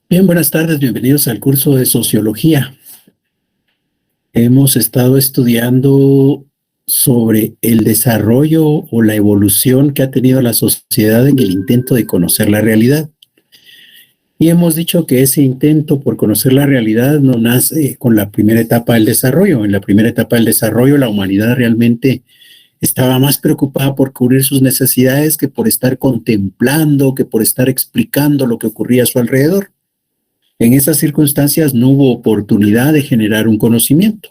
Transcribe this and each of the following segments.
Bien, buenas tardes, bienvenidos al curso de Sociología. Hemos estado estudiando sobre el desarrollo o la evolución que ha tenido la sociedad en el intento de conocer la realidad. Y hemos dicho que ese intento por conocer la realidad no nace con la primera etapa del desarrollo. En la primera etapa del desarrollo, la humanidad realmente estaba más preocupada por cubrir sus necesidades que por estar contemplando, que por estar explicando lo que ocurría a su alrededor. En esas circunstancias no hubo oportunidad de generar un conocimiento.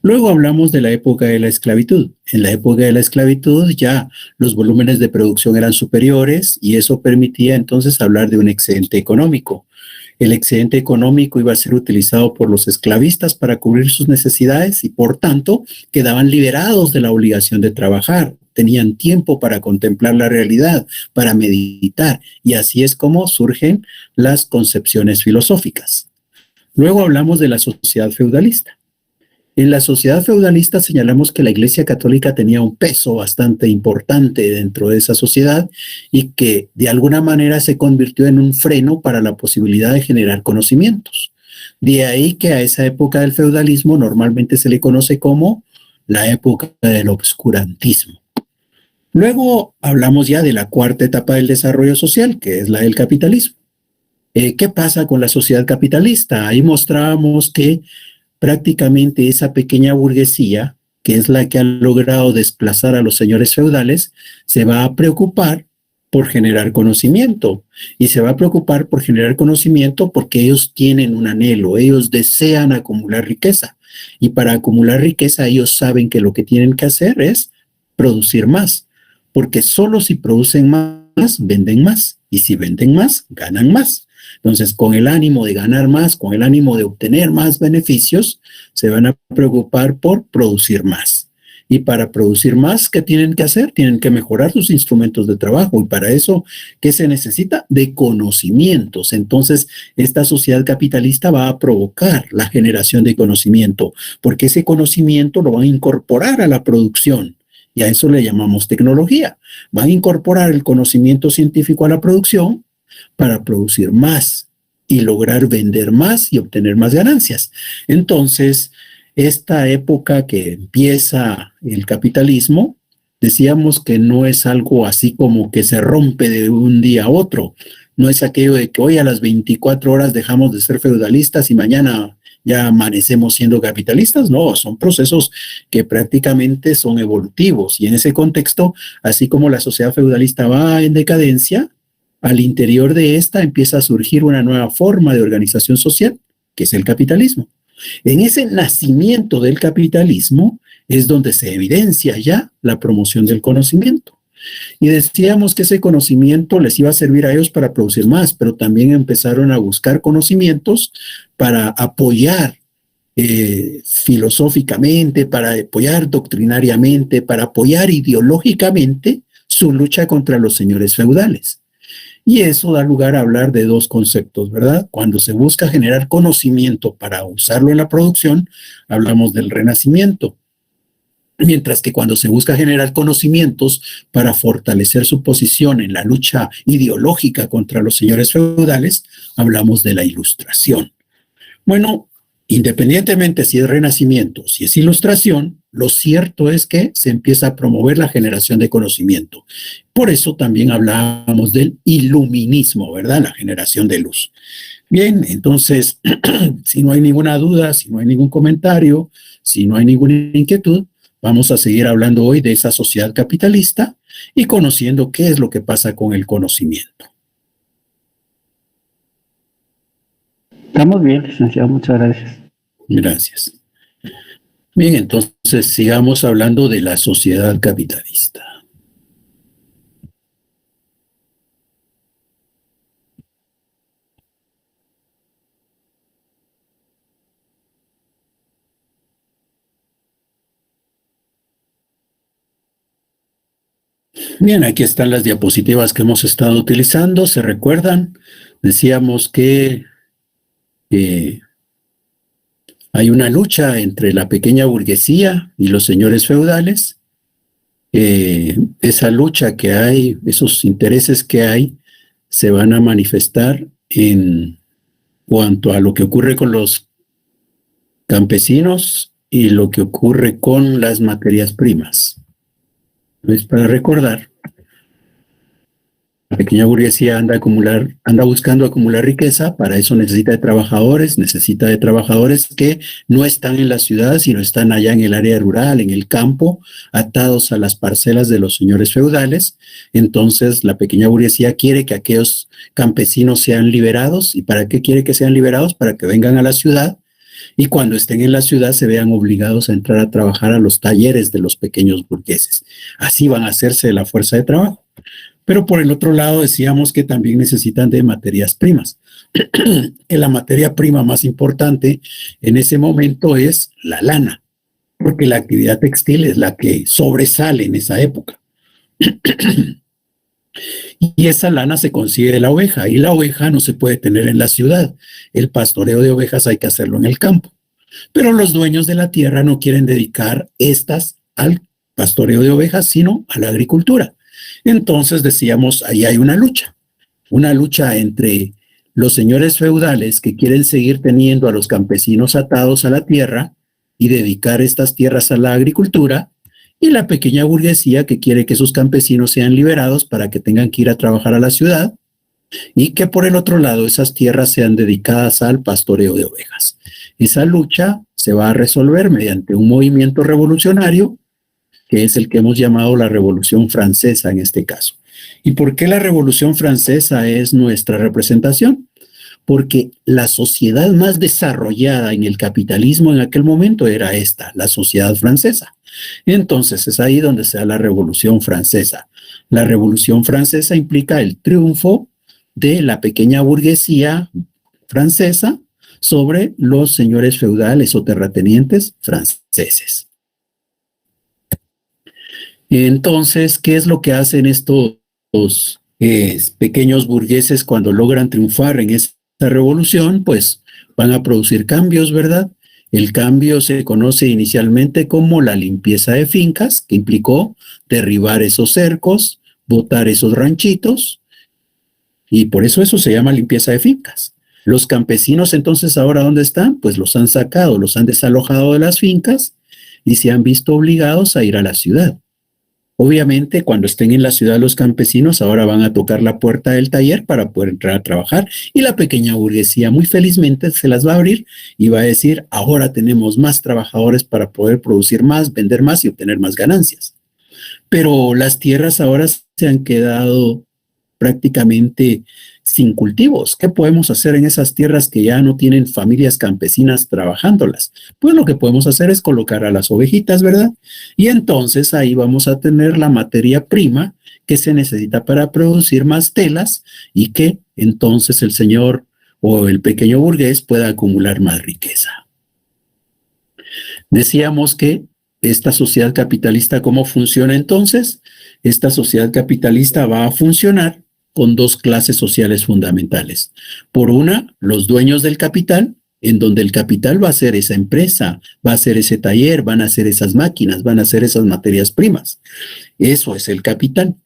Luego hablamos de la época de la esclavitud. En la época de la esclavitud ya los volúmenes de producción eran superiores y eso permitía entonces hablar de un excedente económico. El excedente económico iba a ser utilizado por los esclavistas para cubrir sus necesidades y por tanto quedaban liberados de la obligación de trabajar. Tenían tiempo para contemplar la realidad, para meditar, y así es como surgen las concepciones filosóficas. Luego hablamos de la sociedad feudalista. En la sociedad feudalista señalamos que la Iglesia Católica tenía un peso bastante importante dentro de esa sociedad y que de alguna manera se convirtió en un freno para la posibilidad de generar conocimientos. De ahí que a esa época del feudalismo normalmente se le conoce como la época del obscurantismo. Luego hablamos ya de la cuarta etapa del desarrollo social, que es la del capitalismo. ¿Qué pasa con la sociedad capitalista? Ahí mostrábamos que prácticamente esa pequeña burguesía, que es la que ha logrado desplazar a los señores feudales, se va a preocupar por generar conocimiento. Y se va a preocupar por generar conocimiento porque ellos tienen un anhelo, ellos desean acumular riqueza. Y para acumular riqueza ellos saben que lo que tienen que hacer es producir más, porque solo si producen más, venden más. Y si venden más, ganan más. Entonces, con el ánimo de ganar más, con el ánimo de obtener más beneficios, se van a preocupar por producir más. Y para producir más, ¿qué tienen que hacer? Tienen que mejorar sus instrumentos de trabajo. Y para eso, ¿qué se necesita? De conocimientos. Entonces, esta sociedad capitalista va a provocar la generación de conocimiento, porque ese conocimiento lo van a incorporar a la producción. Y a eso le llamamos tecnología. Van a incorporar el conocimiento científico a la producción para producir más y lograr vender más y obtener más ganancias. Entonces, esta época que empieza el capitalismo, decíamos que no es algo así como que se rompe de un día a otro. No es aquello de que hoy a las 24 horas dejamos de ser feudalistas y mañana ya amanecemos siendo capitalistas. No, son procesos que prácticamente son evolutivos. Y en ese contexto, así como la sociedad feudalista va en decadencia, al interior de esta empieza a surgir una nueva forma de organización social, que es el capitalismo. En ese nacimiento del capitalismo es donde se evidencia ya la promoción del conocimiento. Y decíamos que ese conocimiento les iba a servir a ellos para producir más, pero también empezaron a buscar conocimientos para apoyar filosóficamente, para apoyar doctrinariamente, para apoyar ideológicamente su lucha contra los señores feudales. Y eso da lugar a hablar de dos conceptos, ¿verdad? Cuando se busca generar conocimiento para usarlo en la producción, hablamos del renacimiento. Mientras que cuando se busca generar conocimientos para fortalecer su posición en la lucha ideológica contra los señores feudales, hablamos de la ilustración. Bueno, independientemente si es renacimiento, si es ilustración, lo cierto es que se empieza a promover la generación de conocimiento. Por eso también hablamos del iluminismo, ¿verdad? La generación de luz. Bien, entonces, si no hay ninguna duda, si no hay ningún comentario, si no hay ninguna inquietud, vamos a seguir hablando hoy de esa sociedad capitalista y conociendo qué es lo que pasa con el conocimiento. Estamos bien, licenciado, muchas gracias. Gracias. Bien, entonces sigamos hablando de la sociedad capitalista. Bien, aquí están las diapositivas que hemos estado utilizando. ¿Se recuerdan? Decíamos que hay una lucha entre la pequeña burguesía y los señores feudales. Esa lucha que hay, esos intereses que hay, se van a manifestar en cuanto a lo que ocurre con los campesinos y lo que ocurre con las materias primas. Es para recordar, la pequeña burguesía anda buscando acumular riqueza, para eso necesita de trabajadores que no están en la ciudad, sino están allá en el área rural, en el campo, atados a las parcelas de los señores feudales. Entonces, la pequeña burguesía quiere que aquellos campesinos sean liberados. ¿Y para qué quiere que sean liberados? Para que vengan a la ciudad y cuando estén en la ciudad se vean obligados a entrar a trabajar a los talleres de los pequeños burgueses. Así van a hacerse de la fuerza de trabajo. Pero por el otro lado decíamos que también necesitan de materias primas. La materia prima más importante en ese momento es la lana, porque la actividad textil es la que sobresale en esa época. Y esa lana se consigue de la oveja, y la oveja no se puede tener en la ciudad. El pastoreo de ovejas hay que hacerlo en el campo. Pero los dueños de la tierra no quieren dedicar estas al pastoreo de ovejas, sino a la agricultura. Entonces decíamos, ahí hay una lucha entre los señores feudales que quieren seguir teniendo a los campesinos atados a la tierra y dedicar estas tierras a la agricultura, y la pequeña burguesía que quiere que sus campesinos sean liberados para que tengan que ir a trabajar a la ciudad, y que por el otro lado esas tierras sean dedicadas al pastoreo de ovejas. Esa lucha se va a resolver mediante un movimiento revolucionario, que es el que hemos llamado la Revolución Francesa en este caso. ¿Y por qué la Revolución Francesa es nuestra representación? Porque la sociedad más desarrollada en el capitalismo en aquel momento era esta, la sociedad francesa. Entonces es ahí donde se da la Revolución Francesa. La Revolución Francesa implica el triunfo de la pequeña burguesía francesa sobre los señores feudales o terratenientes franceses. Entonces, ¿qué es lo que hacen estos pequeños burgueses cuando logran triunfar en esta revolución? Pues van a producir cambios, ¿verdad? El cambio se conoce inicialmente como la limpieza de fincas, que implicó derribar esos cercos, botar esos ranchitos, y por eso se llama limpieza de fincas. Los campesinos entonces ahora ¿dónde están? Pues los han sacado, los han desalojado de las fincas y se han visto obligados a ir a la ciudad. Obviamente, cuando estén en la ciudad los campesinos ahora van a tocar la puerta del taller para poder entrar a trabajar, y la pequeña burguesía muy felizmente se las va a abrir y va a decir, ahora tenemos más trabajadores para poder producir más, vender más y obtener más ganancias. Pero las tierras ahora se han quedado prácticamente sin cultivos. ¿Qué podemos hacer en esas tierras que ya no tienen familias campesinas trabajándolas? Pues lo que podemos hacer es colocar a las ovejitas, ¿verdad? Y entonces ahí vamos a tener la materia prima que se necesita para producir más telas, y que entonces el señor o el pequeño burgués pueda acumular más riqueza. Decíamos que esta sociedad capitalista, ¿cómo funciona entonces? Esta sociedad capitalista va a funcionar con dos clases sociales fundamentales. Por una, los dueños del capital, en donde el capital va a ser esa empresa, va a ser ese taller, van a ser esas máquinas, van a ser esas materias primas. Eso es el capital.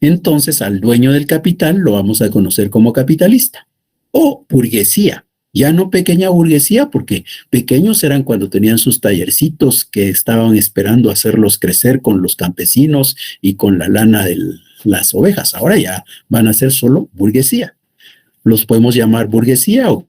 Entonces, al dueño del capital lo vamos a conocer como capitalista o burguesía. Ya no pequeña burguesía, porque pequeños eran cuando tenían sus tallercitos que estaban esperando hacerlos crecer con los campesinos y con la lana de las ovejas. Ahora ya van a ser solo burguesía. Los podemos llamar burguesía o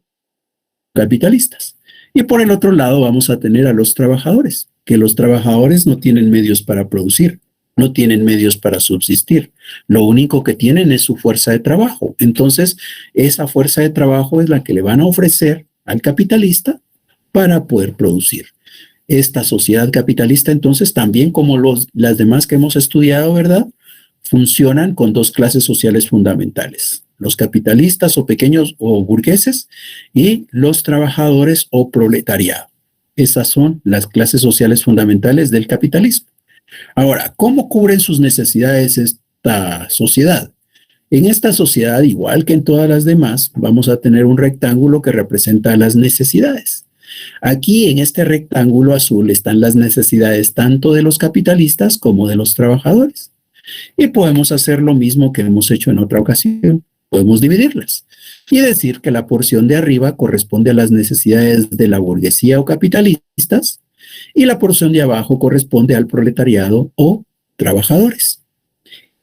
capitalistas. Y por el otro lado vamos a tener a los trabajadores, que los trabajadores no tienen medios para producir, no tienen medios para subsistir. Lo único que tienen es su fuerza de trabajo. Entonces, esa fuerza de trabajo es la que le van a ofrecer al capitalista para poder producir. Esta sociedad capitalista, entonces, también como las demás que hemos estudiado, ¿verdad?, funcionan con dos clases sociales fundamentales: los capitalistas o pequeños o burgueses, y los trabajadores o proletariado. Esas son las clases sociales fundamentales del capitalismo. Ahora, ¿cómo cubren sus necesidades esta sociedad? En esta sociedad, igual que en todas las demás, vamos a tener un rectángulo que representa las necesidades. Aquí, en este rectángulo azul, están las necesidades tanto de los capitalistas como de los trabajadores. Y podemos hacer lo mismo que hemos hecho en otra ocasión. podemos dividirlas y decir que la porción de arriba corresponde a las necesidades de la burguesía o capitalistas y la porción de abajo corresponde al proletariado o trabajadores.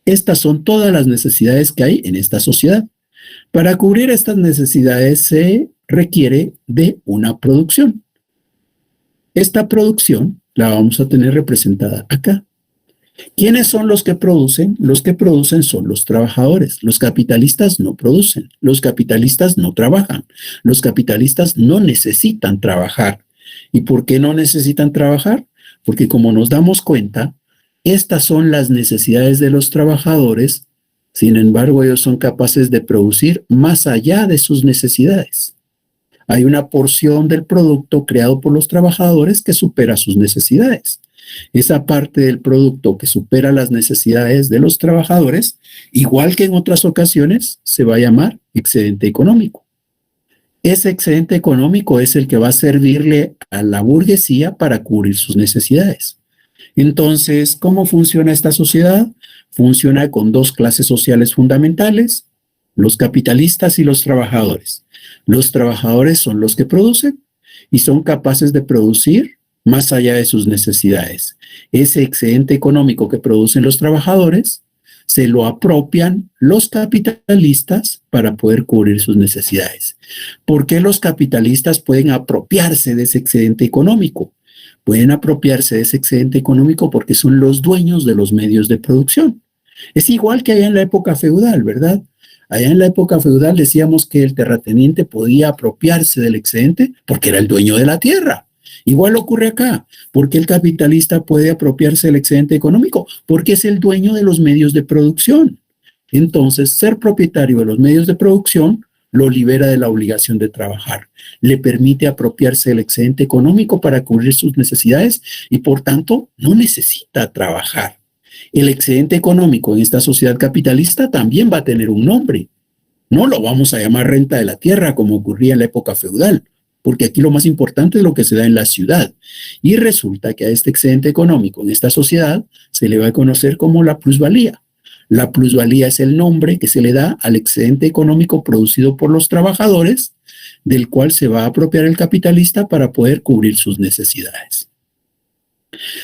Estas son todas las necesidades que hay en esta sociedad. Para cubrir estas necesidades se requiere de una producción. Esta producción la vamos a tener representada acá. ¿Quiénes son los que producen? Los que producen son los trabajadores. Los capitalistas no producen. Los capitalistas no trabajan. Los capitalistas no necesitan trabajar. ¿Y por qué no necesitan trabajar? Porque como nos damos cuenta, estas son las necesidades de los trabajadores. Sin embargo, ellos son capaces de producir más allá de sus necesidades. Hay una porción del producto creado por los trabajadores que supera sus necesidades. Esa parte del producto que supera las necesidades de los trabajadores, igual que en otras ocasiones, se va a llamar excedente económico. Ese excedente económico es el que va a servirle a la burguesía para cubrir sus necesidades. Entonces, ¿cómo funciona esta sociedad? Funciona con dos clases sociales fundamentales, los capitalistas y los trabajadores. Los trabajadores son los que producen y son capaces de producir más allá de sus necesidades. Ese excedente económico que producen los trabajadores se lo apropian los capitalistas para poder cubrir sus necesidades. ¿Por qué los capitalistas pueden apropiarse de ese excedente económico? Pueden apropiarse de ese excedente económico porque son los dueños de los medios de producción. Es igual que allá en la época feudal, ¿verdad? Allá en la época feudal decíamos que el terrateniente podía apropiarse del excedente porque era el dueño de la tierra. Igual ocurre acá. ¿Por qué el capitalista puede apropiarse del excedente económico? Porque es el dueño de los medios de producción. Entonces, ser propietario de los medios de producción lo libera de la obligación de trabajar. Le permite apropiarse del excedente económico para cubrir sus necesidades y, por tanto, no necesita trabajar. El excedente económico en esta sociedad capitalista también va a tener un nombre. No lo vamos a llamar renta de la tierra como ocurría en la época feudal, porque aquí lo más importante es lo que se da en la ciudad. Y resulta que a este excedente económico en esta sociedad se le va a conocer como la plusvalía. La plusvalía es el nombre que se le da al excedente económico producido por los trabajadores, del cual se va a apropiar el capitalista para poder cubrir sus necesidades.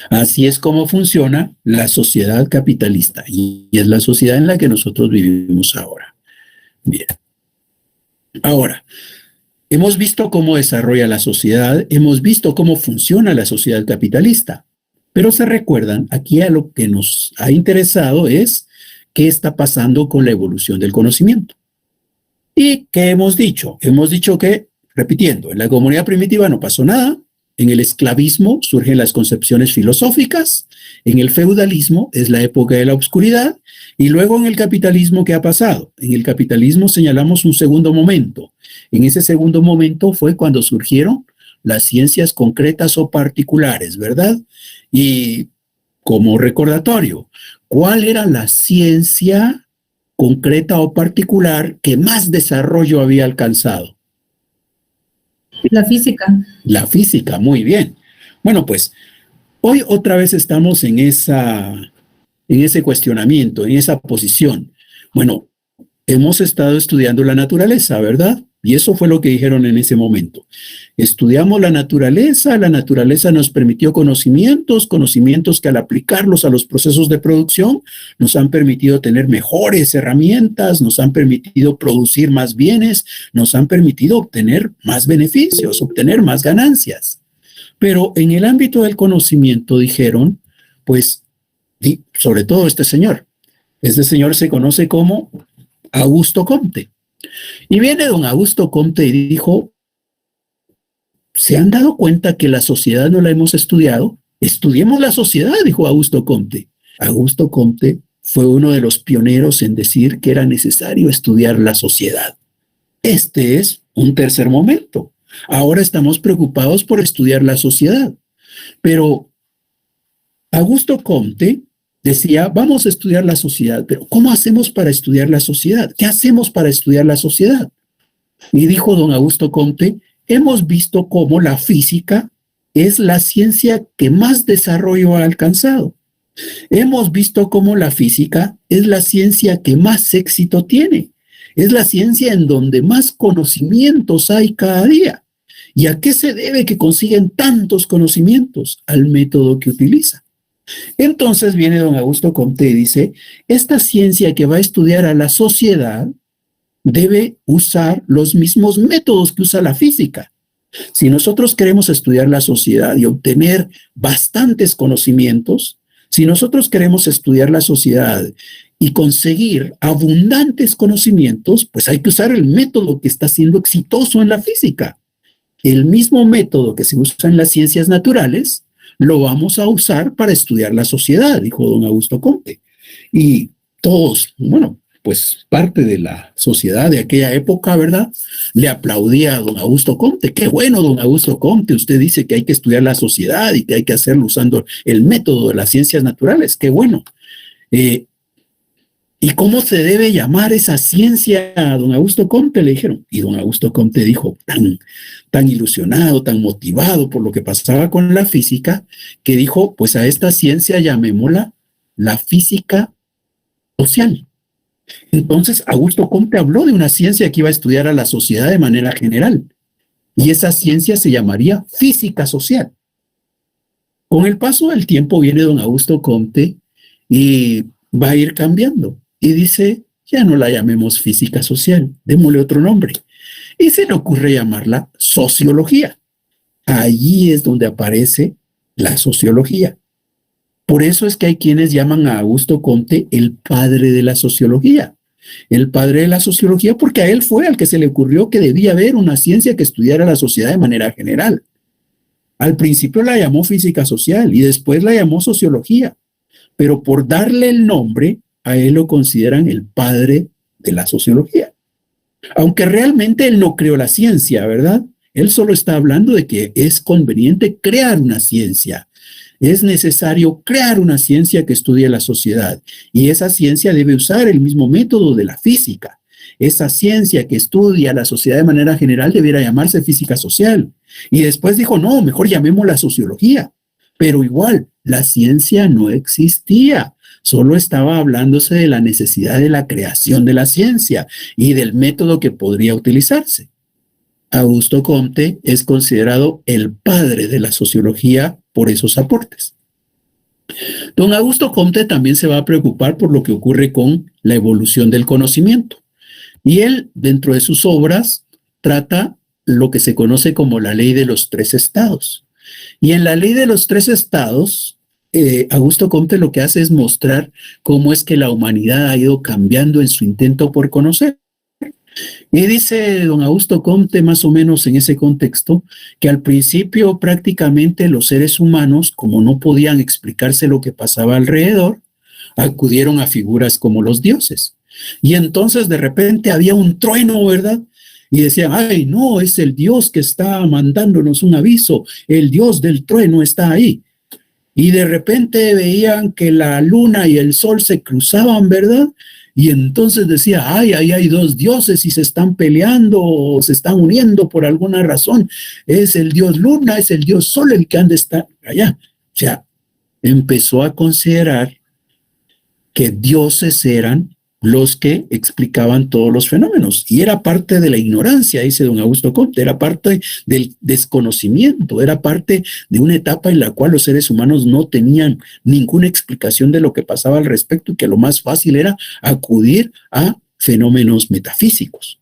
Así es como funciona la sociedad capitalista y es la sociedad en la que nosotros vivimos ahora. Bien. Ahora, hemos visto cómo desarrolla la sociedad, hemos visto cómo funciona la sociedad capitalista, pero se recuerdan, aquí a lo que nos ha interesado es qué está pasando con la evolución del conocimiento. ¿Y qué hemos dicho? Hemos dicho que, repitiendo, en la comunidad primitiva no pasó nada, en el esclavismo surgen las concepciones filosóficas, en el feudalismo es la época de la oscuridad, y luego en el capitalismo, ¿qué ha pasado? En el capitalismo señalamos un segundo momento. En ese segundo momento fue cuando surgieron las ciencias concretas o particulares, ¿verdad? Y como recordatorio, ¿cuál era la ciencia concreta o particular que más desarrollo había alcanzado? La física. La física, muy bien. Bueno, pues hoy otra vez estamos en ese cuestionamiento, en esa posición. Bueno, hemos estado estudiando la naturaleza, ¿verdad? Y eso fue lo que dijeron en ese momento. Estudiamos la naturaleza nos permitió conocimientos que al aplicarlos a los procesos de producción nos han permitido tener mejores herramientas, nos han permitido producir más bienes, nos han permitido obtener más beneficios, obtener más ganancias. Pero en el ámbito del conocimiento dijeron, pues, sobre todo este señor se conoce como Augusto Comte. Y viene don Augusto Comte y dijo, ¿se han dado cuenta que la sociedad no la hemos estudiado? Estudiemos la sociedad, dijo Augusto Comte. Augusto Comte fue uno de los pioneros en decir que era necesario estudiar la sociedad. Este es un tercer momento. Ahora estamos preocupados por estudiar la sociedad. Pero Augusto Comte decía, vamos a estudiar la sociedad, pero ¿cómo hacemos para estudiar la sociedad? ¿Qué hacemos para estudiar la sociedad? Y dijo don Augusto Comte, hemos visto cómo la física es la ciencia que más desarrollo ha alcanzado. Hemos visto cómo la física es la ciencia que más éxito tiene. Es la ciencia en donde más conocimientos hay cada día. ¿Y a qué se debe que consiguen tantos conocimientos? Al método que utiliza. Entonces viene don Augusto Comte y dice, esta ciencia que va a estudiar a la sociedad debe usar los mismos métodos que usa la física. Si nosotros queremos estudiar la sociedad y obtener bastantes conocimientos, si nosotros queremos estudiar la sociedad y conseguir abundantes conocimientos, pues hay que usar el método que está siendo exitoso en la física. El mismo método que se usa en las ciencias naturales, lo vamos a usar para estudiar la sociedad, dijo don Augusto Comte. Y todos, bueno, pues parte de la sociedad de aquella época, ¿verdad? Le aplaudía a don Augusto Comte. Qué bueno, don Augusto Comte, usted dice que hay que estudiar la sociedad y que hay que hacerlo usando el método de las ciencias naturales. Qué bueno. ¿Y cómo se debe llamar esa ciencia a don Augusto Comte? Le dijeron. Y don Augusto Comte dijo, tan ilusionado, tan motivado por lo que pasaba con la física, que dijo, pues a esta ciencia llamémosla la física social. Entonces, Augusto Comte habló de una ciencia que iba a estudiar a la sociedad de manera general. Y esa ciencia se llamaría física social. Con el paso del tiempo viene don Augusto Comte y va a ir cambiando. Y dice, ya no la llamemos física social, démosle otro nombre. Y se le ocurre llamarla sociología. Allí es donde aparece la sociología. Por eso es que hay quienes llaman a Augusto Comte el padre de la sociología. El padre de la sociología porque a él fue al que se le ocurrió que debía haber una ciencia que estudiara la sociedad de manera general. Al principio la llamó física social y después la llamó sociología. Pero por darle el nombre, a él lo consideran el padre de la sociología. Aunque realmente él no creó la ciencia, ¿verdad? Él solo está hablando de que es conveniente crear una ciencia. Es necesario crear una ciencia que estudie la sociedad y esa ciencia debe usar el mismo método de la física. Esa ciencia que estudia la sociedad de manera general debiera llamarse física social. Y después dijo, no, mejor llamémosla sociología. Pero igual, la ciencia no existía. Solo estaba hablándose de la necesidad de la creación de la ciencia y del método que podría utilizarse. Augusto Comte es considerado el padre de la sociología por esos aportes. Don Augusto Comte también se va a preocupar por lo que ocurre con la evolución del conocimiento. Y él, dentro de sus obras, trata lo que se conoce como la ley de los tres estados. Y en la ley de los tres estados, Augusto Comte lo que hace es mostrar cómo es que la humanidad ha ido cambiando en su intento por conocer. Y dice don Augusto Comte, más o menos en ese contexto, que al principio prácticamente los seres humanos, como no podían explicarse lo que pasaba alrededor, acudieron a figuras como los dioses. Y entonces de repente había un trueno, ¿verdad? Y decían, ay, no, es el Dios que está mandándonos un aviso, el Dios del trueno está ahí. Y de repente veían que la luna y el sol se cruzaban, ¿verdad? Y entonces decía, ay, ahí hay dos dioses y se están peleando o se están uniendo por alguna razón. Es el dios luna, es el dios sol el que han de estar allá. O sea, empezó a considerar que dioses eran los que explicaban todos los fenómenos. Y era parte de la ignorancia, dice don Augusto Comte, era parte del desconocimiento, era parte de una etapa en la cual los seres humanos no tenían ninguna explicación de lo que pasaba al respecto y que lo más fácil era acudir a fenómenos metafísicos.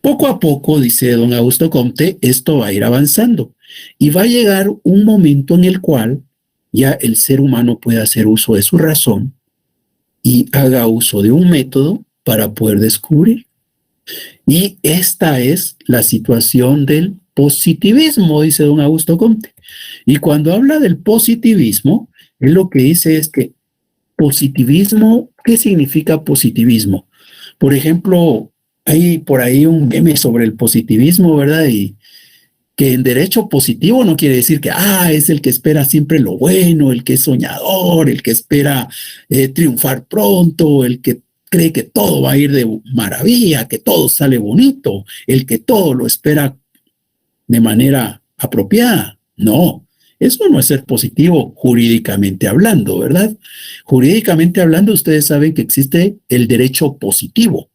Poco a poco, dice don Augusto Comte, esto va a ir avanzando y va a llegar un momento en el cual ya el ser humano puede hacer uso de su razón y haga uso de un método para poder descubrir. Y esta es la situación del positivismo, dice don Augusto Comte. Y cuando habla del positivismo, él lo que dice es que positivismo, ¿qué significa positivismo? Por ejemplo, hay por ahí un meme sobre el positivismo, ¿verdad? Y que en derecho positivo no quiere decir que es el que espera siempre lo bueno, el que es soñador, el que espera triunfar pronto, el que cree que todo va a ir de maravilla, que todo sale bonito, el que todo lo espera de manera apropiada. No, eso no es ser positivo jurídicamente hablando, ¿verdad? Jurídicamente hablando, ustedes saben que existe el derecho positivo.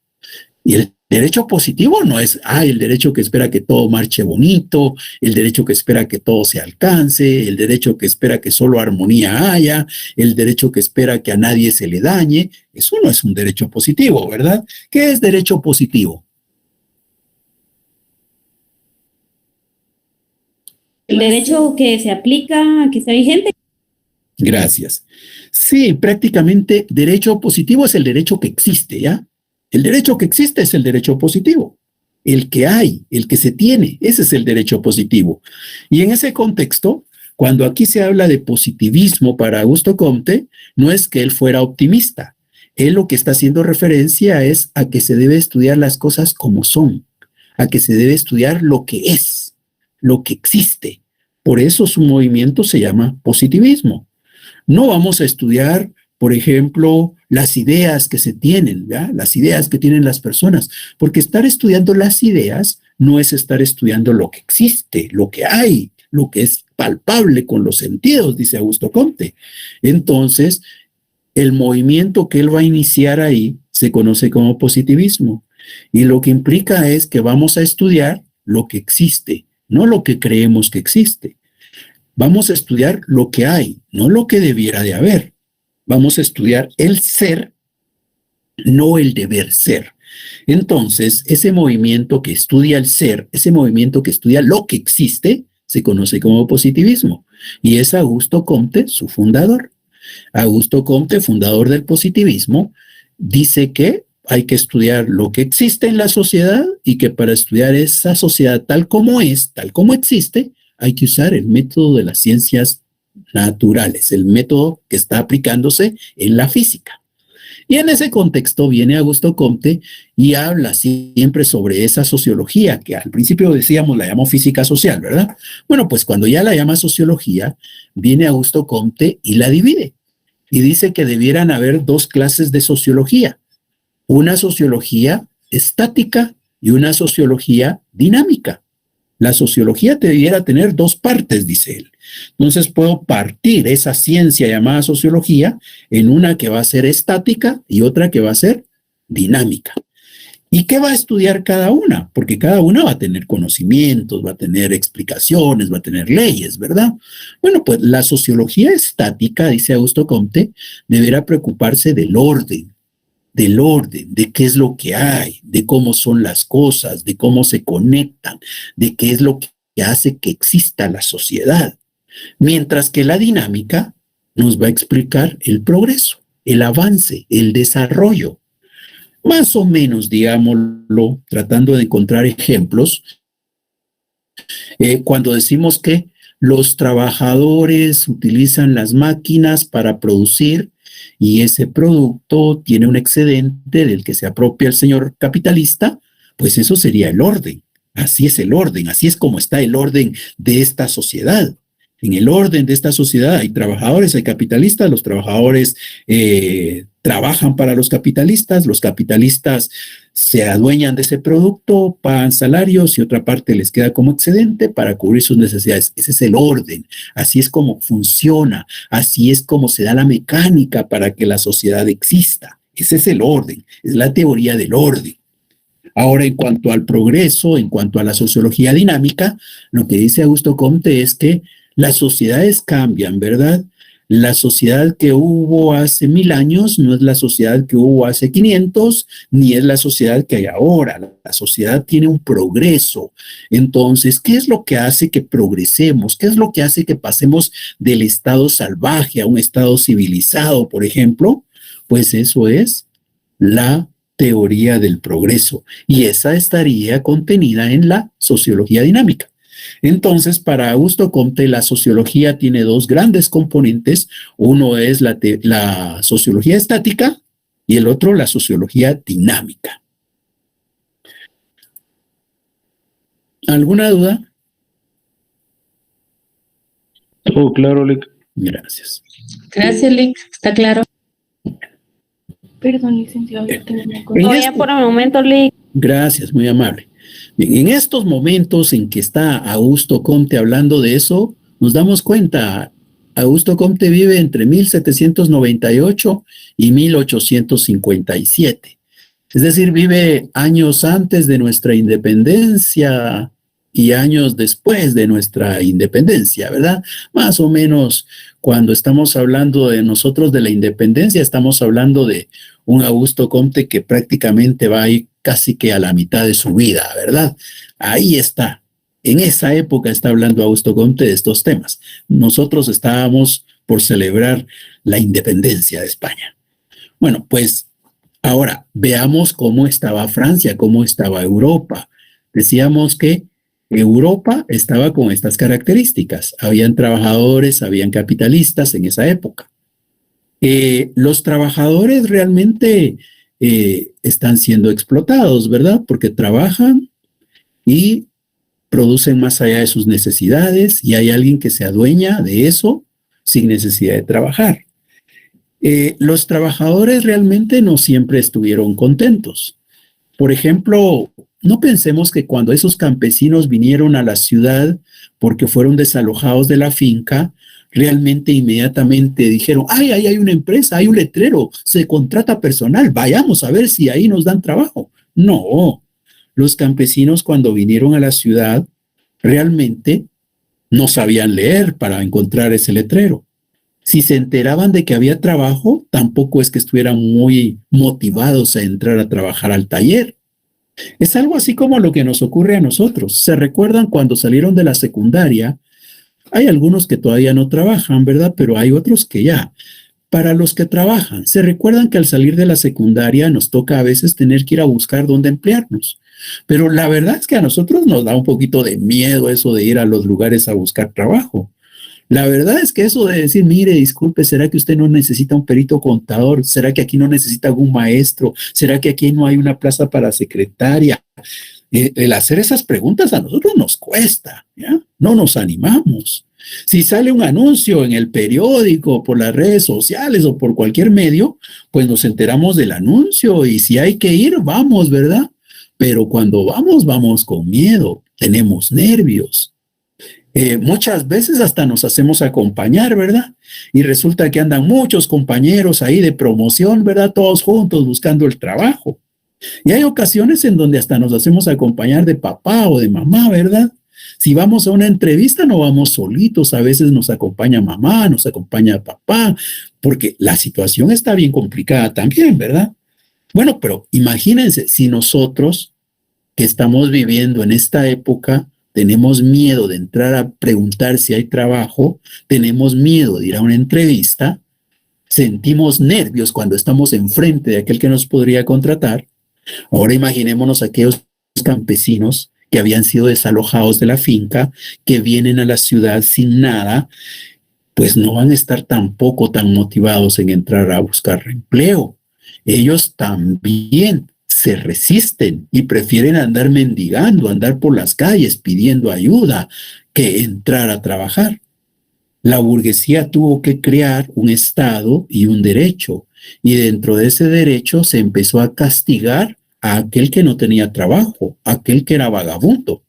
Y el derecho positivo no es, el derecho que espera que todo marche bonito, el derecho que espera que todo se alcance, el derecho que espera que solo armonía haya, el derecho que espera que a nadie se le dañe. Eso no es un derecho positivo, ¿verdad? ¿Qué es derecho positivo? El derecho que se aplica, que está vigente. Gracias. Sí, prácticamente derecho positivo es el derecho que existe, ¿ya? El derecho que existe es el derecho positivo. El que hay, el que se tiene, ese es el derecho positivo. Y en ese contexto, cuando aquí se habla de positivismo para Augusto Comte, no es que él fuera optimista. Él lo que está haciendo referencia es a que se debe estudiar las cosas como son, a que se debe estudiar lo que es, lo que existe. Por eso su movimiento se llama positivismo. No vamos a estudiar, por ejemplo, las ideas que se tienen, ¿ya? Las ideas que tienen las personas, porque estar estudiando las ideas no es estar estudiando lo que existe, lo que hay, lo que es palpable con los sentidos, dice Augusto Comte. Entonces, el movimiento que él va a iniciar ahí se conoce como positivismo, y lo que implica es que vamos a estudiar lo que existe, no lo que creemos que existe. Vamos a estudiar lo que hay, no lo que debiera de haber. Vamos a estudiar el ser, no el deber ser. Entonces, ese movimiento que estudia el ser, ese movimiento que estudia lo que existe, se conoce como positivismo. Y es Augusto Comte, su fundador. Augusto Comte, fundador del positivismo, dice que hay que estudiar lo que existe en la sociedad y que para estudiar esa sociedad tal como es, tal como existe, hay que usar el método de las ciencias naturales, el método que está aplicándose en la física. Y en ese contexto viene Augusto Comte y habla siempre sobre esa sociología, que al principio decíamos la llamó física social, ¿verdad? Bueno, pues cuando ya la llama sociología, viene Augusto Comte y la divide. Y dice que debieran haber dos clases de sociología. Una sociología estática y una sociología dinámica. La sociología debiera tener dos partes, dice él. Entonces puedo partir esa ciencia llamada sociología en una que va a ser estática y otra que va a ser dinámica. ¿Y qué va a estudiar cada una? Porque cada una va a tener conocimientos, va a tener explicaciones, va a tener leyes, ¿verdad? Bueno, pues la sociología estática, dice Augusto Comte, deberá preocuparse de qué es lo que hay, de cómo son las cosas, de cómo se conectan, de qué es lo que hace que exista la sociedad. Mientras que la dinámica nos va a explicar el progreso, el avance, el desarrollo. Más o menos, digámoslo, tratando de encontrar ejemplos, cuando decimos que los trabajadores utilizan las máquinas para producir y ese producto tiene un excedente del que se apropia el señor capitalista, pues eso sería el orden. Así es el orden, así es como está el orden de esta sociedad. En el orden de esta sociedad hay trabajadores, hay capitalistas, los trabajadores trabajan para los capitalistas se adueñan de ese producto, pagan salarios y otra parte les queda como excedente para cubrir sus necesidades. Ese es el orden, así es como funciona, así es como se da la mecánica para que la sociedad exista. Ese es el orden, es la teoría del orden. Ahora, en cuanto al progreso, en cuanto a la sociología dinámica, lo que dice Augusto Comte es que las sociedades cambian, ¿verdad? La sociedad que hubo hace 1000 años no es la sociedad que hubo hace 500, ni es la sociedad que hay ahora. La sociedad tiene un progreso. Entonces, ¿qué es lo que hace que progresemos? ¿Qué es lo que hace que pasemos del estado salvaje a un estado civilizado, por ejemplo? Pues eso es la teoría del progreso. Y esa estaría contenida en la sociología dinámica. Entonces, para Augusto Comte, la sociología tiene dos grandes componentes. Uno es la sociología estática y el otro la sociología dinámica. ¿Alguna duda? Todo claro, Lic. Gracias. Gracias, Lic. Está claro. Perdón, licenciado, yo tengo una cosa. Voy a por el momento, Lic. Gracias, muy amable. Bien, en estos momentos en que está Augusto Comte hablando de eso, nos damos cuenta, Augusto Comte vive entre 1798 y 1857. Es decir, vive años antes de nuestra independencia y años después de nuestra independencia, ¿verdad? Más o menos cuando estamos hablando de nosotros de la independencia, estamos hablando de un Augusto Comte que prácticamente va ahí casi que a la mitad de su vida, ¿verdad? Ahí está. En esa época está hablando Augusto Comte de estos temas. Nosotros estábamos por celebrar la independencia de España. Bueno, pues ahora veamos cómo estaba Francia, cómo estaba Europa. Decíamos que Europa estaba con estas características. Habían trabajadores, habían capitalistas en esa época. Los trabajadores realmente están siendo explotados, ¿verdad? Porque trabajan y producen más allá de sus necesidades y hay alguien que se adueña de eso sin necesidad de trabajar. Los trabajadores realmente no siempre estuvieron contentos. Por ejemplo, no pensemos que cuando esos campesinos vinieron a la ciudad porque fueron desalojados de la finca, realmente inmediatamente dijeron, ay, ahí hay una empresa, hay un letrero, se contrata personal, vayamos a ver si ahí nos dan trabajo. No, los campesinos cuando vinieron a la ciudad realmente no sabían leer para encontrar ese letrero. Si se enteraban de que había trabajo, tampoco es que estuvieran muy motivados a entrar a trabajar al taller. Es algo así como lo que nos ocurre a nosotros. ¿Se recuerdan cuando salieron de la secundaria? Hay algunos que todavía no trabajan, ¿verdad? Pero hay otros que ya. Para los que trabajan, ¿se recuerdan que al salir de la secundaria nos toca a veces tener que ir a buscar dónde emplearnos? Pero la verdad es que a nosotros nos da un poquito de miedo eso de ir a los lugares a buscar trabajo. La verdad es que eso de decir, mire, disculpe, ¿será que usted no necesita un perito contador? ¿Será que aquí no necesita algún maestro? ¿Será que aquí no hay una plaza para secretaria? El hacer esas preguntas a nosotros nos cuesta, ¿ya? No nos animamos. Si sale un anuncio en el periódico, por las redes sociales o por cualquier medio, pues nos enteramos del anuncio y si hay que ir, vamos, ¿verdad? Pero cuando vamos, vamos con miedo, tenemos nervios. Muchas veces hasta nos hacemos acompañar, ¿verdad? Y resulta que andan muchos compañeros ahí de promoción, ¿verdad? Todos juntos buscando el trabajo. Y hay ocasiones en donde hasta nos hacemos acompañar de papá o de mamá, ¿verdad? Si vamos a una entrevista no vamos solitos, a veces nos acompaña mamá, nos acompaña papá, porque la situación está bien complicada también, ¿verdad? Bueno, pero imagínense si nosotros que estamos viviendo en esta época tenemos miedo de entrar a preguntar si hay trabajo, tenemos miedo de ir a una entrevista, sentimos nervios cuando estamos enfrente de aquel que nos podría contratar. Ahora imaginémonos aquellos campesinos que habían sido desalojados de la finca, que vienen a la ciudad sin nada, pues no van a estar tampoco tan motivados en entrar a buscar empleo. Ellos también se resisten y prefieren andar mendigando, andar por las calles pidiendo ayuda, que entrar a trabajar. La burguesía tuvo que crear un Estado y un derecho, y dentro de ese derecho se empezó a castigar a aquel que no tenía trabajo, a aquel que era vagabundo.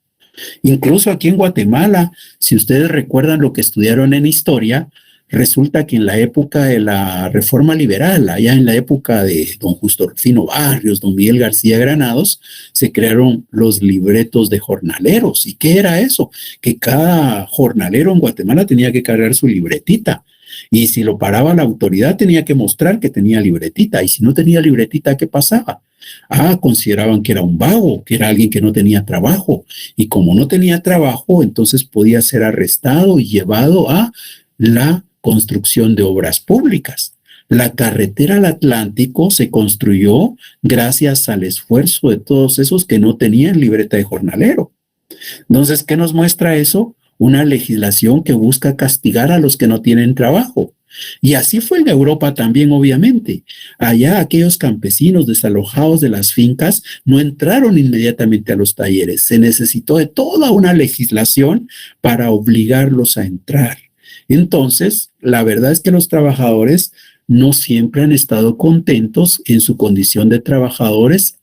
Incluso aquí en Guatemala, si ustedes recuerdan lo que estudiaron en historia, resulta que en la época de la Reforma Liberal, allá en la época de don Justo Rufino Barrios, don Miguel García Granados, se crearon los libretos de jornaleros. ¿Y qué era eso? Que cada jornalero en Guatemala tenía que cargar su libretita. Y si lo paraba la autoridad tenía que mostrar que tenía libretita. Y si no tenía libretita, ¿qué pasaba? Consideraban que era un vago, que era alguien que no tenía trabajo. Y como no tenía trabajo, entonces podía ser arrestado y llevado a la construcción de obras públicas. La carretera al Atlántico se construyó gracias al esfuerzo de todos esos que no tenían libreta de jornalero. Entonces, ¿qué nos muestra eso? Una legislación que busca castigar a los que no tienen trabajo. Y así fue en Europa también, obviamente. Allá aquellos campesinos desalojados de las fincas no entraron inmediatamente a los talleres. Se necesitó de toda una legislación para obligarlos a entrar. Entonces, la verdad es que los trabajadores no siempre han estado contentos en su condición de trabajadores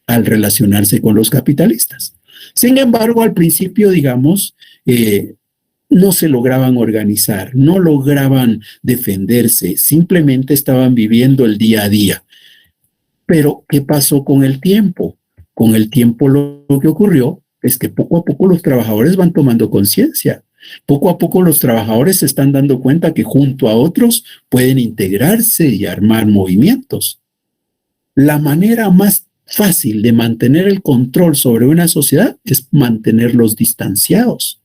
al relacionarse con los capitalistas. Sin embargo, al principio, digamos, no se lograban organizar, no lograban defenderse, simplemente estaban viviendo el día a día. Pero, ¿qué pasó con el tiempo? Con el tiempo lo que ocurrió es que poco a poco los trabajadores van tomando conciencia. Poco a poco los trabajadores se están dando cuenta que junto a otros pueden integrarse y armar movimientos. La manera más fácil de mantener el control sobre una sociedad es mantenerlos distanciados.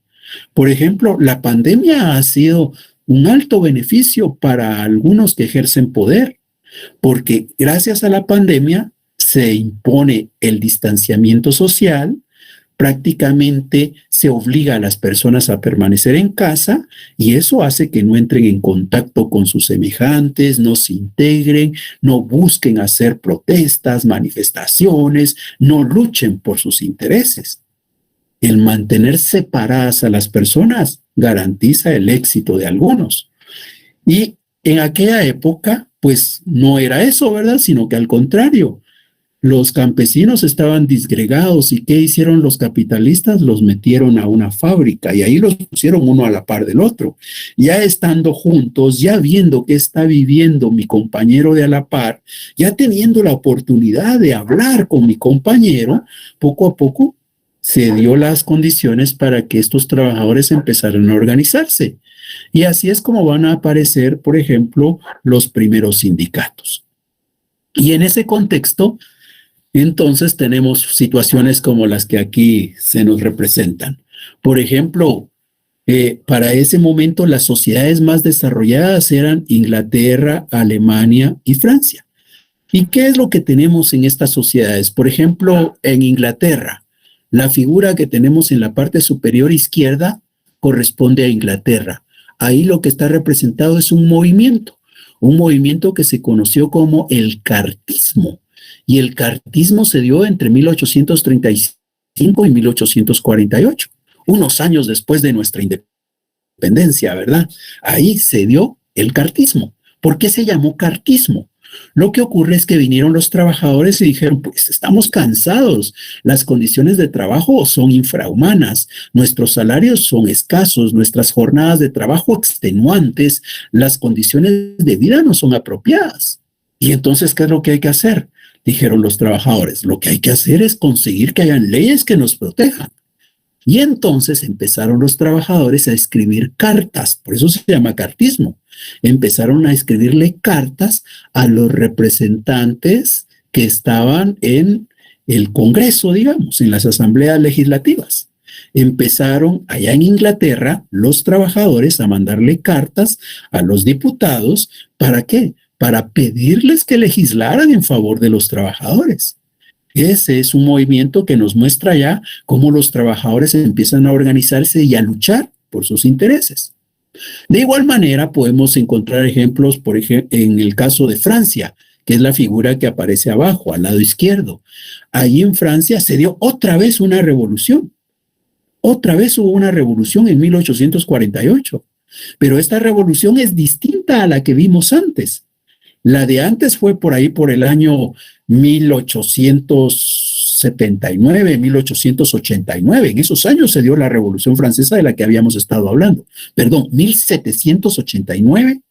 Por ejemplo, la pandemia ha sido un alto beneficio para algunos que ejercen poder, porque gracias a la pandemia se impone el distanciamiento social, prácticamente se obliga a las personas a permanecer en casa y eso hace que no entren en contacto con sus semejantes, no se integren, no busquen hacer protestas, manifestaciones, no luchen por sus intereses. El mantener separadas a las personas garantiza el éxito de algunos. Y en aquella época, pues no era eso, ¿verdad? Sino que al contrario, los campesinos estaban disgregados y ¿qué hicieron los capitalistas? Los metieron a una fábrica y ahí los pusieron uno a la par del otro. Ya estando juntos, ya viendo qué está viviendo mi compañero de a la par, ya teniendo la oportunidad de hablar con mi compañero, poco a poco se dio las condiciones para que estos trabajadores empezaran a organizarse. Y así es como van a aparecer, por ejemplo, los primeros sindicatos. Y en ese contexto, entonces tenemos situaciones como las que aquí se nos representan. Por ejemplo, para ese momento las sociedades más desarrolladas eran Inglaterra, Alemania y Francia. ¿Y qué es lo que tenemos en estas sociedades? Por ejemplo, en Inglaterra, la figura que tenemos en la parte superior izquierda corresponde a Inglaterra. Ahí lo que está representado es un movimiento que se conoció como el cartismo. Y el cartismo se dio entre 1835 y 1848, unos años después de nuestra independencia, ¿verdad? Ahí se dio el cartismo. ¿Por qué se llamó cartismo? Lo que ocurre es que vinieron los trabajadores y dijeron, pues estamos cansados, las condiciones de trabajo son infrahumanas, nuestros salarios son escasos, nuestras jornadas de trabajo extenuantes, las condiciones de vida no son apropiadas. Y entonces, ¿qué es lo que hay que hacer? Dijeron los trabajadores, lo que hay que hacer es conseguir que hayan leyes que nos protejan. Y entonces empezaron los trabajadores a escribir cartas, por eso se llama cartismo. Empezaron a escribirle cartas a los representantes que estaban en el Congreso, digamos, en las asambleas legislativas. Empezaron allá en Inglaterra los trabajadores a mandarle cartas a los diputados. ¿Para qué? Para pedirles que legislaran en favor de los trabajadores. Ese es un movimiento que nos muestra ya cómo los trabajadores empiezan a organizarse y a luchar por sus intereses. De igual manera, podemos encontrar ejemplos, por ejemplo, en el caso de Francia, que es la figura que aparece abajo, al lado izquierdo. Allí en Francia se dio otra vez una revolución. Otra vez hubo una revolución en 1848. Pero esta revolución es distinta a la que vimos antes. La de antes fue por ahí por el año 1879, 1889. En esos años se dio la Revolución Francesa de la que habíamos estado hablando. Perdón, 1789,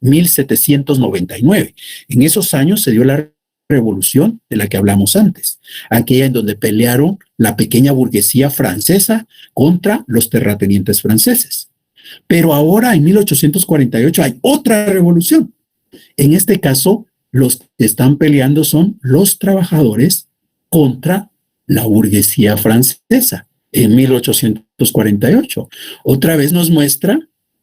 1799. En esos años se dio la revolución de la que hablamos antes, aquella en donde pelearon la pequeña burguesía francesa contra los terratenientes franceses. Pero ahora, en 1848, hay otra revolución. En este caso, los que están peleando son los trabajadores contra la burguesía francesa en 1848. Otra vez nos muestra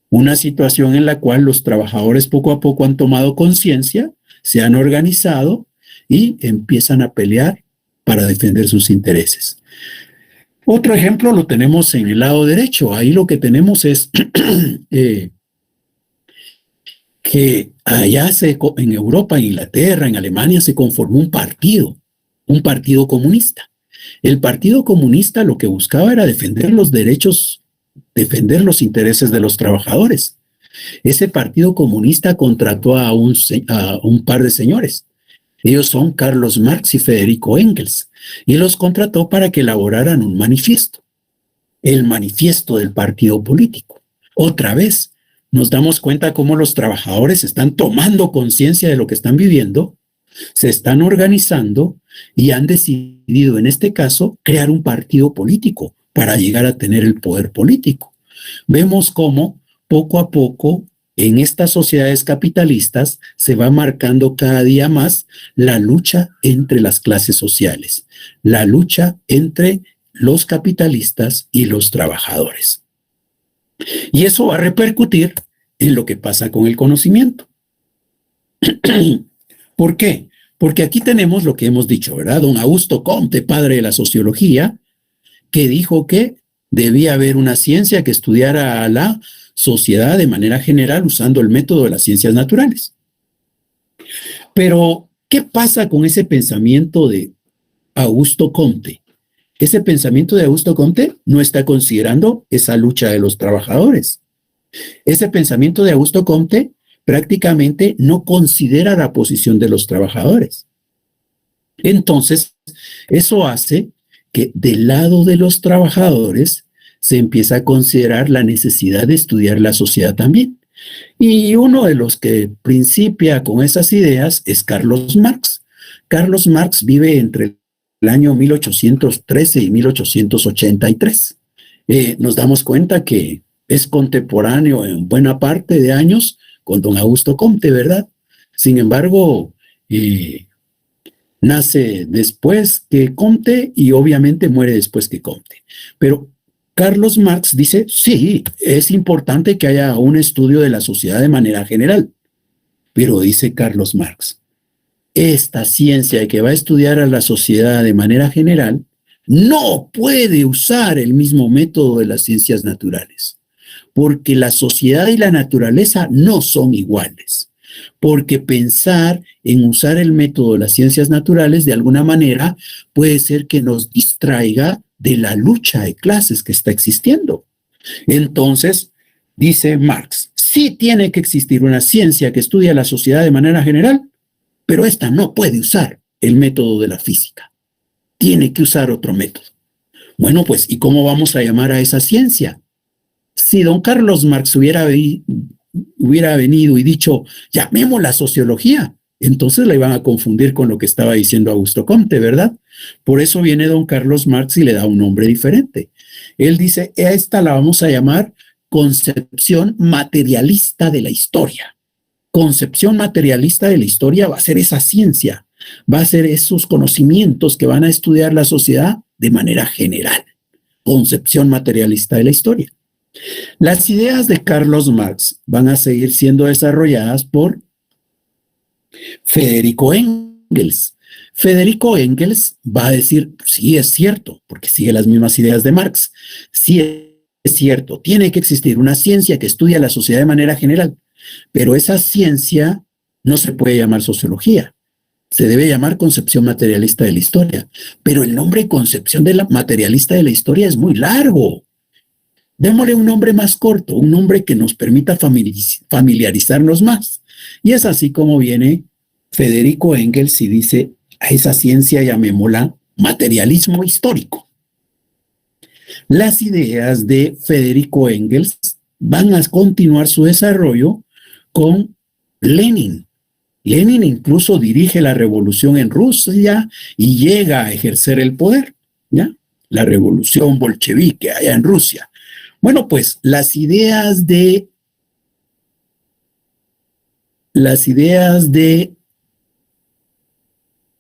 una situación en la cual los trabajadores poco a poco han tomado conciencia, se han organizado y empiezan a pelear para defender sus intereses. Otro ejemplo lo tenemos en el lado derecho. Ahí lo que tenemos es que allá en Europa, en Inglaterra, en Alemania se conformó un partido comunista. El Partido Comunista lo que buscaba era defender los derechos, defender los intereses de los trabajadores. Ese Partido Comunista contrató a un par de señores. Ellos son Carlos Marx y Federico Engels, y los contrató para que elaboraran un manifiesto, el manifiesto del partido político. Otra vez, nos damos cuenta cómo los trabajadores están tomando conciencia de lo que están viviendo se están organizando y han decidido, en este caso, crear un partido político para llegar a tener el poder político. Vemos cómo poco a poco en estas sociedades capitalistas se va marcando cada día más la lucha entre las clases sociales, la lucha entre los capitalistas y los trabajadores. Y eso va a repercutir en lo que pasa con el conocimiento. ¿Por qué? Porque aquí tenemos lo que hemos dicho, ¿verdad? Don Augusto Comte, padre de la sociología, que dijo que debía haber una ciencia que estudiara a la sociedad de manera general usando el método de las ciencias naturales. Pero, ¿qué pasa con ese pensamiento de Augusto Comte? Ese pensamiento de Augusto Comte no está considerando esa lucha de los trabajadores. Ese pensamiento de Augusto Comte prácticamente no considera la posición de los trabajadores. Entonces, eso hace que del lado de los trabajadores se empieza a considerar la necesidad de estudiar la sociedad también. Y uno de los que principia con esas ideas es Carlos Marx. Carlos Marx vive entre el año 1813 y 1883. Nos damos cuenta que es contemporáneo en buena parte de años con don Augusto Comte, ¿verdad? Sin embargo, nace después que Comte y obviamente muere después que Comte. Pero Carlos Marx dice, sí, es importante que haya un estudio de la sociedad de manera general. Pero dice Carlos Marx, esta ciencia que va a estudiar a la sociedad de manera general no puede usar el mismo método de las ciencias naturales, porque la sociedad y la naturaleza no son iguales. Porque pensar en usar el método de las ciencias naturales de alguna manera puede ser que nos distraiga de la lucha de clases que está existiendo. Entonces, dice Marx, sí tiene que existir una ciencia que estudia la sociedad de manera general, pero esta no puede usar el método de la física. Tiene que usar otro método. Bueno, pues, ¿y cómo vamos a llamar a esa ciencia? Si don Carlos Marx hubiera venido y dicho, llamémosla sociología, entonces la iban a confundir con lo que estaba diciendo Augusto Comte, ¿verdad? Por eso viene don Carlos Marx y le da un nombre diferente. Él dice, esta la vamos a llamar concepción materialista de la historia. Concepción materialista de la historia va a ser esa ciencia, va a ser esos conocimientos que van a estudiar la sociedad de manera general. Concepción materialista de la historia. Las ideas de Carlos Marx van a seguir siendo desarrolladas por Federico Engels. Federico Engels va a decir, sí es cierto, porque sigue las mismas ideas de Marx, sí es cierto, tiene que existir una ciencia que estudia la sociedad de manera general, pero esa ciencia no se puede llamar sociología, se debe llamar concepción materialista de la historia, pero el nombre concepción de la materialista de la historia es muy largo. Démosle un nombre más corto, un nombre que nos permita familiarizarnos más. Y es así como viene Federico Engels y dice, a esa ciencia llamémosla materialismo histórico. Las ideas de Federico Engels van a continuar su desarrollo con Lenin. Lenin incluso dirige la revolución en Rusia y llega a ejercer el poder, ¿ya? La revolución bolchevique allá en Rusia. Bueno, pues las ideas de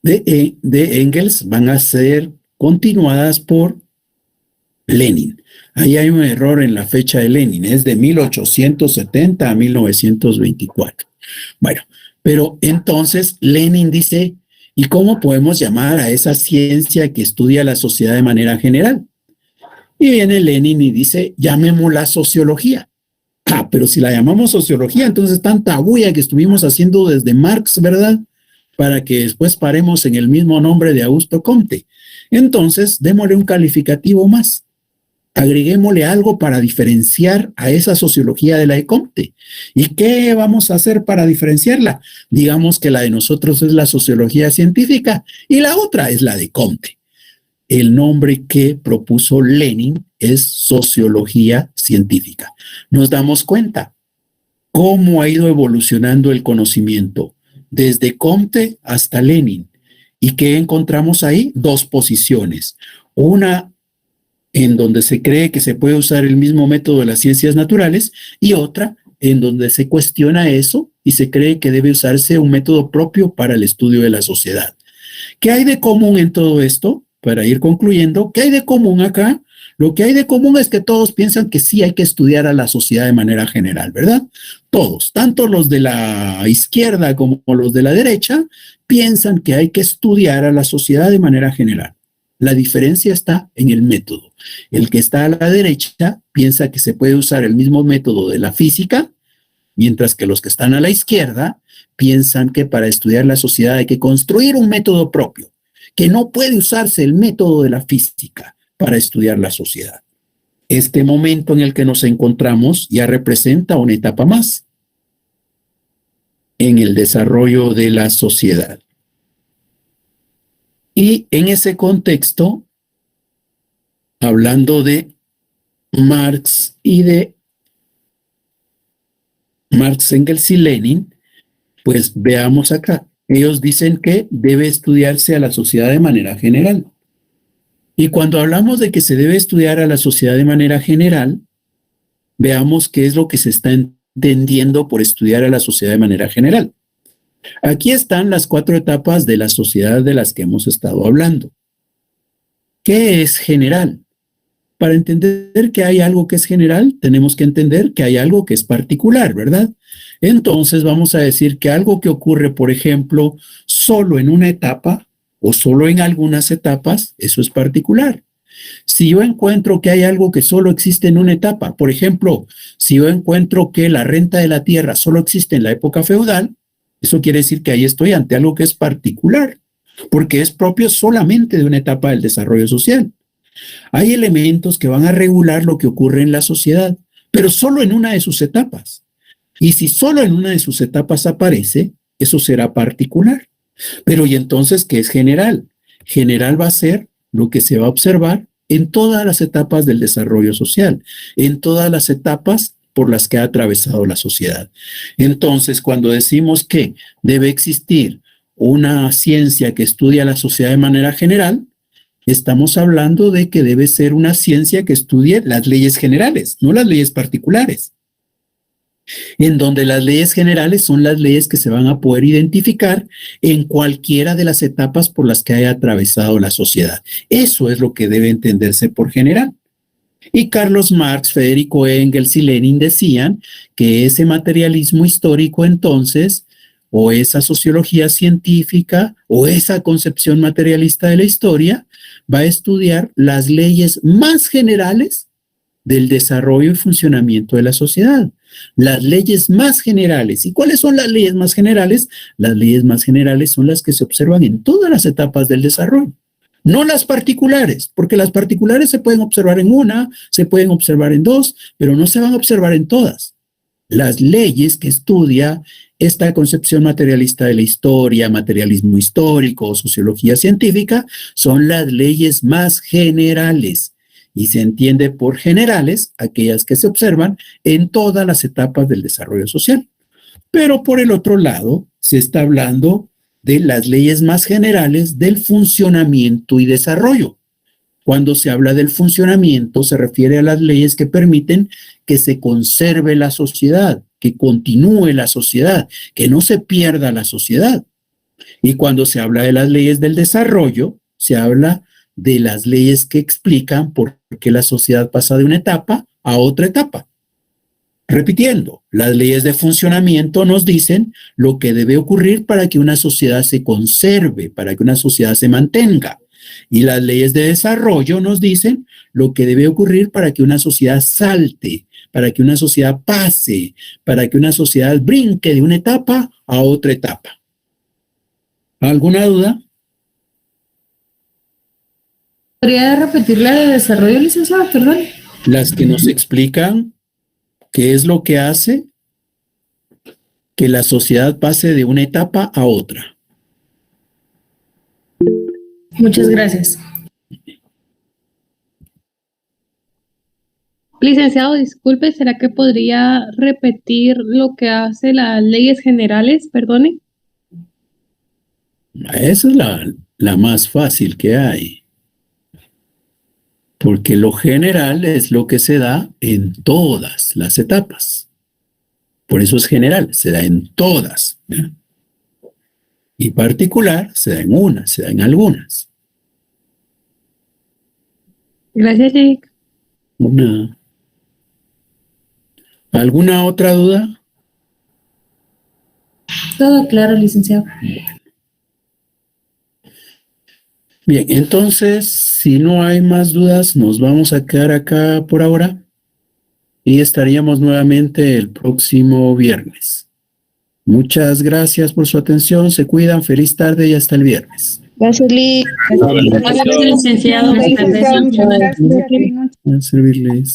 Engels van a ser continuadas por Lenin. Ahí hay un error en la fecha de Lenin, es de 1870 a 1924. Bueno, pero entonces Lenin dice, ¿y cómo podemos llamar a esa ciencia que estudia la sociedad de manera general? Y viene Lenin y dice, llamémosla sociología. Ah, pero si la llamamos sociología, entonces tanta bulla que estuvimos haciendo desde Marx, ¿verdad? Para que después paremos en el mismo nombre de Augusto Comte. Entonces, démosle un calificativo más. Agreguémosle algo para diferenciar a esa sociología de la de Comte. ¿Y qué vamos a hacer para diferenciarla? Digamos que la de nosotros es la sociología científica y la otra es la de Comte. El nombre que propuso Lenin es sociología científica. Nos damos cuenta cómo ha ido evolucionando el conocimiento desde Comte hasta Lenin. ¿Y qué encontramos ahí? Dos posiciones. Una en donde se cree que se puede usar el mismo método de las ciencias naturales y otra en donde se cuestiona eso y se cree que debe usarse un método propio para el estudio de la sociedad. ¿Qué hay de común en todo esto? Para ir concluyendo, ¿qué hay de común acá? Lo que hay de común es que todos piensan que sí hay que estudiar a la sociedad de manera general, ¿verdad? Todos, tanto los de la izquierda como los de la derecha, piensan que hay que estudiar a la sociedad de manera general. La diferencia está en el método. El que está a la derecha piensa que se puede usar el mismo método de la física, mientras que los que están a la izquierda piensan que para estudiar la sociedad hay que construir un método propio, que no puede usarse el método de la física para estudiar la sociedad. Este momento en el que nos encontramos ya representa una etapa más en el desarrollo de la sociedad. Y en ese contexto, hablando de Marx y de Marx, Engels y Lenin, pues veamos acá. Ellos dicen que debe estudiarse a la sociedad de manera general. Y cuando hablamos de que se debe estudiar a la sociedad de manera general, veamos qué es lo que se está entendiendo por estudiar a la sociedad de manera general. Aquí están las 4 etapas de la sociedad de las que hemos estado hablando. ¿Qué es general? Para entender que hay algo que es general, tenemos que entender que hay algo que es particular, ¿verdad? Entonces vamos a decir que algo que ocurre, por ejemplo, solo en una etapa o solo en algunas etapas, eso es particular. Si yo encuentro que hay algo que solo existe en una etapa, por ejemplo, si yo encuentro que la renta de la tierra solo existe en la época feudal, eso quiere decir que ahí estoy ante algo que es particular, porque es propio solamente de una etapa del desarrollo social. Hay elementos que van a regular lo que ocurre en la sociedad, pero solo en una de sus etapas. Y si solo en una de sus etapas aparece, eso será particular. Pero ¿y entonces qué es general? General va a ser lo que se va a observar en todas las etapas del desarrollo social, en todas las etapas por las que ha atravesado la sociedad. Entonces, cuando decimos que debe existir una ciencia que estudia la sociedad de manera general, estamos hablando de que debe ser una ciencia que estudie las leyes generales, no las leyes particulares, en donde las leyes generales son las leyes que se van a poder identificar en cualquiera de las etapas por las que haya atravesado la sociedad. Eso es lo que debe entenderse por general. Y Carlos Marx, Federico Engels y Lenin decían que ese materialismo histórico entonces, o esa sociología científica, o esa concepción materialista de la historia, va a estudiar las leyes más generales del desarrollo y funcionamiento de la sociedad. Las leyes más generales. ¿Y cuáles son las leyes más generales? Las leyes más generales son las que se observan en todas las etapas del desarrollo. No las particulares, porque las particulares se pueden observar en una, se pueden observar en dos, pero no se van a observar en todas. Las leyes que estudia esta concepción materialista de la historia, materialismo histórico, sociología científica, son las leyes más generales. Y se entiende por generales aquellas que se observan en todas las etapas del desarrollo social. Pero por el otro lado, se está hablando de las leyes más generales del funcionamiento y desarrollo. Cuando se habla del funcionamiento, se refiere a las leyes que permiten que se conserve la sociedad, que continúe la sociedad, que no se pierda la sociedad. Y cuando se habla de las leyes del desarrollo, se habla de las leyes que explican por qué la sociedad pasa de una etapa a otra etapa. Repitiendo, las leyes de funcionamiento nos dicen lo que debe ocurrir para que una sociedad se conserve, para que una sociedad se mantenga. Y las leyes de desarrollo nos dicen lo que debe ocurrir para que una sociedad salte, para que una sociedad pase, para que una sociedad brinque de una etapa a otra etapa. ¿Alguna duda? ¿Podría repetir la de desarrollo, licenciado? Perdón. Las que nos explican qué es lo que hace que la sociedad pase de una etapa a otra. Muchas gracias. Licenciado, disculpe, ¿será que podría repetir lo que hace las leyes generales? Perdone. Esa es la más fácil que hay. Porque lo general es lo que se da en todas las etapas. Por eso es general, se da en todas. ¿Ya? Y particular se da en unas, se da en algunas. Gracias, Eric. ¿Alguna otra duda? Todo claro, licenciado. Bien, entonces, si no hay más dudas, nos vamos a quedar acá por ahora y estaríamos nuevamente el próximo viernes. Muchas gracias por su atención, se cuidan, feliz tarde y hasta el viernes. Gracias, Liz. Gracias, licenciado. Licenciado, muchas gracias. A servirles.